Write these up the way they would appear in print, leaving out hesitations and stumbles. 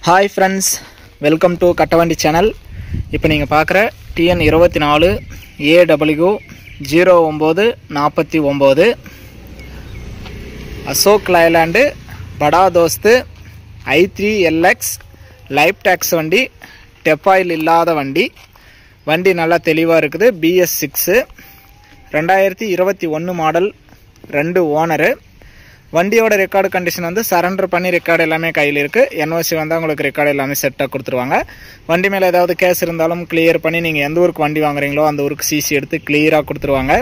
Hi friends, welcome to Kattavandi channel. இப்போ நீங்க பார்க்குற TN 24 AW 0949 அசோக் லைலாண்ட் படா தோஸ்த் i3LX லைஃப் டாக்ஸ் வண்டி, டெப்பாயில் இல்லாத வண்டி. வண்டி நல்லா தெளிவாக இருக்குது. BS6 2021 model, 2 owner. வண்டியோட ரெக்கார்டு கண்டிஷன் வந்து சரண்டர் பண்ணி ரெக்கார்டு எல்லாமே கையில் இருக்குது. NOC வந்தால் உங்களுக்கு ரெக்கார்டு எல்லாமே செட்டாக கொடுத்துருவாங்க. வண்டி மேலே ஏதாவது கேஸ் இருந்தாலும் கிளியர் பண்ணி நீங்கள் எந்த ஊருக்கு வண்டி வாங்குறீங்களோ அந்த ஊருக்கு CC எடுத்து கிளியராக கொடுத்துருவாங்க.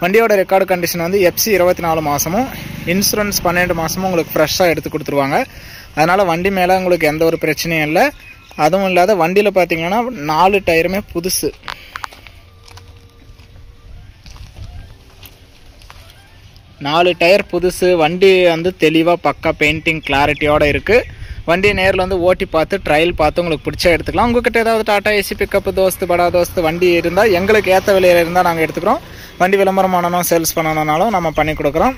வண்டியோட ரெக்கார்டு கண்டிஷன் வந்து FC 24 மாதமும் இன்சூரன்ஸ் 12 மாதமும் உங்களுக்கு ஃப்ரெஷ்ஷாக எடுத்து கொடுத்துருவாங்க. அதனால் வண்டி மேலே உங்களுக்கு எந்த ஒரு பிரச்சனையும் இல்லை. அதுவும் இல்லாத வண்டியில் பார்த்தீங்கன்னா 4 டயருமே புதுசு. நாலு டயர் புதுசு. வண்டி வந்து தெளிவாக பக்கா பெயிண்டிங் கிளாரிட்டியோடு இருக்குது. வண்டி நேரில் வந்து ஓட்டி பார்த்து ட்ரையல் பார்த்து உங்களுக்கு பிடிச்சா எடுத்துக்கலாம். உங்கள்கிட்ட ஏதாவது டாடா ஏசி பிக்கப் தோஸ்து படா தோஸ்து வண்டி இருந்தால் எங்களுக்கு ஏற்ற விலையில் இருந்தால் நாங்கள் எடுத்துக்கிறோம். வண்டி விளம்பரம் பண்ணணும், சேல்ஸ் பண்ணணுன்னாலும் நம்ம பண்ணி கொடுக்குறோம்.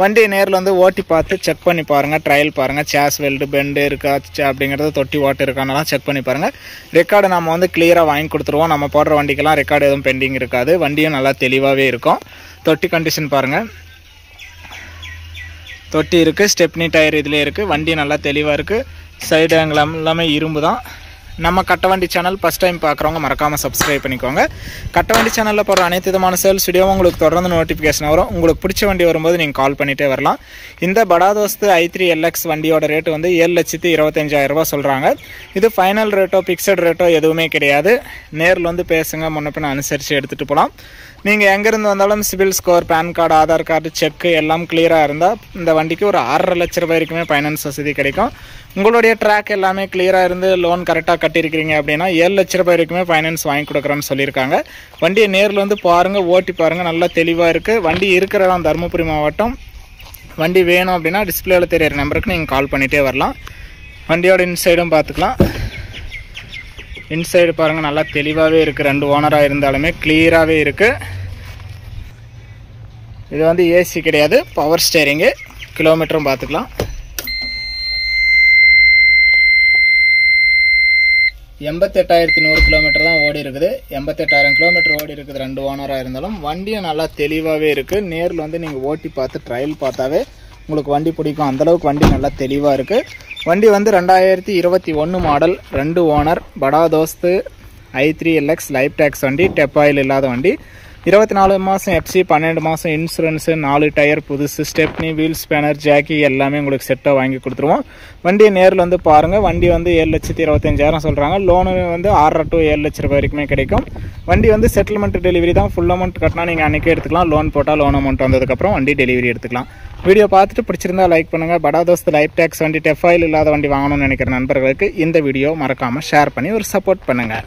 வண்டி நேரில் வந்து ஓட்டி பார்த்து செக் பண்ணி பாருங்கள், ட்ரையல் பாருங்கள். சேஸ் வெல்டு பெண்டு இருக்கா அப்படிங்கிறது, தொட்டி ஓட்டு இருக்கானெல்லாம் செக் பண்ணி பாருங்கள். ரெக்கார்டு நம்ம வந்து கிளியராக வாங்கி கொடுத்துருவோம். நம்ம போடுற வண்டிக்கெல்லாம் ரெக்கார்டு எதுவும் பெண்டிங் இருக்காது. வண்டியும் நல்லா தெளிவாகவே இருக்கும். தொட்டி கண்டிஷன் பாருங்கள், தொட்டி இருக்குது. ஸ்டெப்னி டயர் இதிலே இருக்குது. வண்டி நல்லா தெளிவாக இருக்குது. சைடு ஆங்கிள் எல்லாமே இரும்பு தான். நம்ம கட்டவண்டி சேனல் ஃபஸ்ட் டைம் பார்க்குறவங்க மறக்காமல் சப்ஸ்கிரைப் பண்ணிக்கோங்க. கட்டவண்டி சேனலில் போகிற அனைத்து விதமான சேல்ஸ் வீடியோவும் உங்களுக்கு தொடர்ந்து நோட்டிஃபிகேஷன் வரும். உங்களுக்கு பிடிச்ச வண்டி வரும்போது நீங்கள் கால் பண்ணிகிட்டே வரலாம். இந்த படா தோஸ்த் i3LX வண்டியோட ரேட்டு வந்து 7,25,000 சொல்கிறாங்க. இது ஃபைனல் ரேட்டோ ஃபிக்ஸட் ரேட்டோ எதுவுமே கிடையாது. நேரில் வந்து பேசுங்க, முன்ன பின்ன அனுசரித்து எடுத்துகிட்டு போகலாம். நீங்கள் எங்கேருந்து வந்தாலும் CIBIL score, PAN card, Aadhaar card, cheque எல்லாம் கிளியராக இருந்தால் இந்த வண்டிக்கு ஒரு 6.5 லட்ச ரூபாய் வரைக்குமே ஃபைனான்ஸ் வசதி கிடைக்கும். உங்களுடைய ட்ராக் எல்லாமே கிளியராக இருந்து லோன் கரெக்டாக கட்டியிருக்கிறீங்க அப்படின்னா 7 லட்ச ரூபாய் வரைக்குமே ஃபைனான்ஸ் வாங்கி கொடுக்குறோன்னு சொல்லியிருக்காங்க. வண்டியை நேரில் வந்து பாருங்கள், ஓட்டி பாருங்கள். நல்லா தெளிவாக இருக்குது. வண்டி இருக்கிற இடம் தருமபுரி மாவட்டம். வண்டி வேணும் அப்படின்னா டிஸ்பிளேவில் தெரியிற நம்பருக்கு நீங்கள் கால் பண்ணிகிட்டே வரலாம். வண்டியோட இன்சைடும் பார்த்துக்கலாம். இன்சைடு பாருங்கள், நல்லா தெளிவாகவே இருக்குது. 2 ஓனராக இருந்தாலுமே கிளியராகவே இருக்குது. இது வந்து ஏசி கிடையாது, பவர் ஸ்டேரிங்கு. கிலோமீட்டரும் பார்த்துக்கலாம். 88,100 கிலோமீட்டர் தான் ஓடி இருக்குது. 88,000 கிலோமீட்டர் ஓடி இருக்குது 2 ஓனராக இருந்தாலும். வண்டியும் நல்லா தெளிவாகவே இருக்குது. நேரில் வந்து நீங்கள் ஓட்டி பார்த்து ட்ரையல் பார்த்தாவே உங்களுக்கு வண்டி பிடிக்கும். அந்தளவுக்கு வண்டி நல்லா தெளிவாக இருக்குது. வண்டி வந்து 2021 மாடல், 2 ஓனர், படா தோஸ்த் i3LX லைஃப் டாக்ஸ் வண்டி, டெப்பாயில் இல்லாத வண்டி. 24 மாதம் FC, 12 மாதம் இன்சூரன்ஸு, 4 டயர் புதுசு, ஸ்டெப்னி, வீல் ஸ்பேனர், ஜாக்கி எல்லாமே உங்களுக்கு செட்டாக வாங்கி கொடுத்துருவோம். வண்டியை நேரில் வந்து பாருங்கள். வண்டி வந்து 7,25,000 சொல்கிறாங்க. லோனு வந்து 6.5 to 7 லட்ச ரூபாய் வரைக்குமே கிடைக்கும். வண்டி வந்து செட்டில்மெண்ட் டெலிவரி தான். ஃபுல் அமௌண்ட் கட்டினா நீங்கள் அன்றைக்கே எடுத்துக்கலாம். லோன் போட்டால் லோன் அமௌண்ட் வந்ததுக்கப்புறம் வண்டி டெலிவரி எடுத்துக்கலாம். வீடியோ பார்த்துட்டு பிடிச்சிருந்தா லைக் பண்ணுங்கள். படா தோஸ்த் லைஃப் டாக்ஸ் வண்டி, டெஃபாயில் இல்லாத வண்டி வாங்கணும்னு நினைக்கிற நண்பர்களுக்கு இந்த வீடியோ மறக்காமல் ஷேர் பண்ணி ஒரு சப்போர்ட் பண்ணுங்கள்.